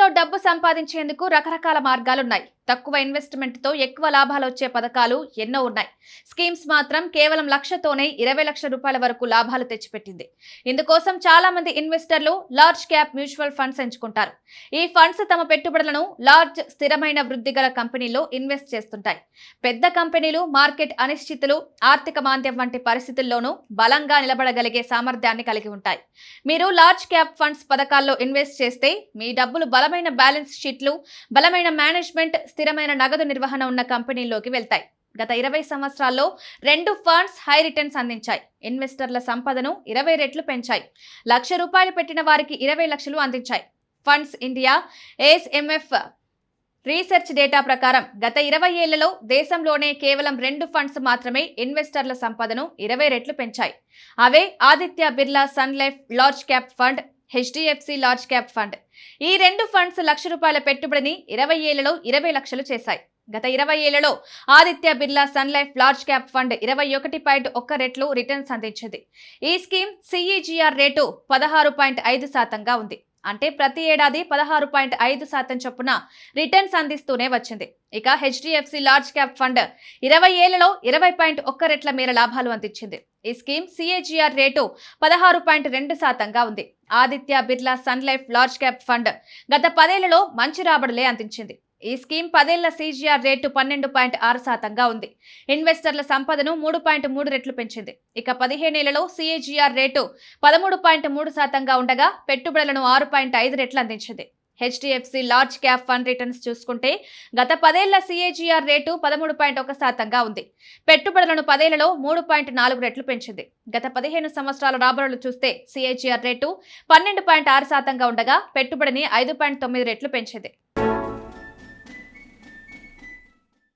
లో డబ్బు సంపాదించేందుకు రకరకాల మార్గాలున్నాయి. తక్కువ ఇన్వెస్ట్మెంట్ తో ఎక్కువ లాభాలు వచ్చే పథకాలు ఎన్నో ఉన్నాయి. స్కీమ్స్ మాత్రం కేవలం లక్షతోనే 20 లక్షల రూపాయల వరకు లాభాలు తెచ్చిపెట్టింది. ఇందుకోసం చాలా మంది ఇన్వెస్టర్లు లార్జ్ క్యాప్ మ్యూచువల్ ఫండ్స్ ఎంచుకుంటారు. ఈ ఫండ్స్ తమ పెట్టుబడులను లార్జ్ స్థిరమైన వృద్ధి గల కంపెనీల్లో ఇన్వెస్ట్ చేస్తుంటాయి. పెద్ద కంపెనీలు మార్కెట్ అనిశ్చితులు, ఆర్థిక మాంద్యం వంటి పరిస్థితుల్లోనూ బలంగా నిలబడగలిగే సామర్థ్యాన్ని కలిగి ఉంటాయి. మీరు లార్జ్ క్యాప్ ఫండ్స్ పథకాల్లో ఇన్వెస్ట్ చేస్తే మీ డబ్బులు బలమైన బ్యాలెన్స్ షీట్లు, బలమైన మేనేజ్మెంట్, స్థిరమైన నగదు నిర్వహణ ఉన్న కంపెనీల్లోకి వెళ్తాయి. గత 20 సంవత్సరాల్లో 2 ఫండ్స్ హై రిటర్న్స్ అందించాయి. ఇన్వెస్టర్ల సంపదను 20 రెట్లు పెంచాయి. ₹1,00,000 పెట్టిన వారికి 20 లక్షలు అందించాయి. Funds India ASMF research data ప్రకారం గత 20 ఏళ్లలో దేశంలోనే కేవలం 2 ఫండ్స్ మాత్రమే ఇన్వెస్టర్ల సంపదను 20 రెట్లు పెంచాయి. అవే Aditya Birla sun life large cap fund, HDFC large cap fund. ఈ 2 ఫండ్స్ ₹1,00,000 పెట్టుబడిని 20 ఏళ్లలో 20 లక్షలు చేశాయి. గత 20 ఏళ్లలో Aditya Birla sun life large cap fund 21.1 రెట్లు రిటర్న్స్ అందించింది. ఈ స్కీమ్ CAGR రేటు 16.5%గా ఉంది. అంటే ప్రతి ఏడాది 16.5% చొప్పున రిటర్న్స్ అందిస్తూనే వచ్చింది. ఇక HDFC లార్జ్ క్యాప్ ఫండ్ 20 ఏళ్లలో 20.1 రెట్ల మేర లాభాలు అందించింది. ఈ స్కీమ్ CAGR రేటు 16.2%గా ఉంది. Aditya Birla sun life large cap fund గత 10 ఏళ్లలో మంచి రాబడులే అందించింది. ఈ స్కీమ్ 10 ఏళ్ల CAGR రేటు 12.6%గా ఉంది. ఇన్వెస్టర్ల సంపదను 3.3 రెట్లు పెంచింది. ఇక 15 ఏళ్లలో CAGR రేటు 13.3%గా ఉండగా పెట్టుబడులను 6.5 రెట్లు అందించింది. HDFC large cap fund returns చూసుకుంటే గత 10 ఏళ్ల CAGR రేటు 13.1%గా ఉంది. పెట్టుబడులను 10 ఏళ్లలో 3.4 రెట్లు పెంచింది. గత 15 సంవత్సరాల రాబడులు చూస్తే CAGR రేటు 12.6%గా ఉండగా పెట్టుబడిని 5.9 రెట్లు పెంచింది.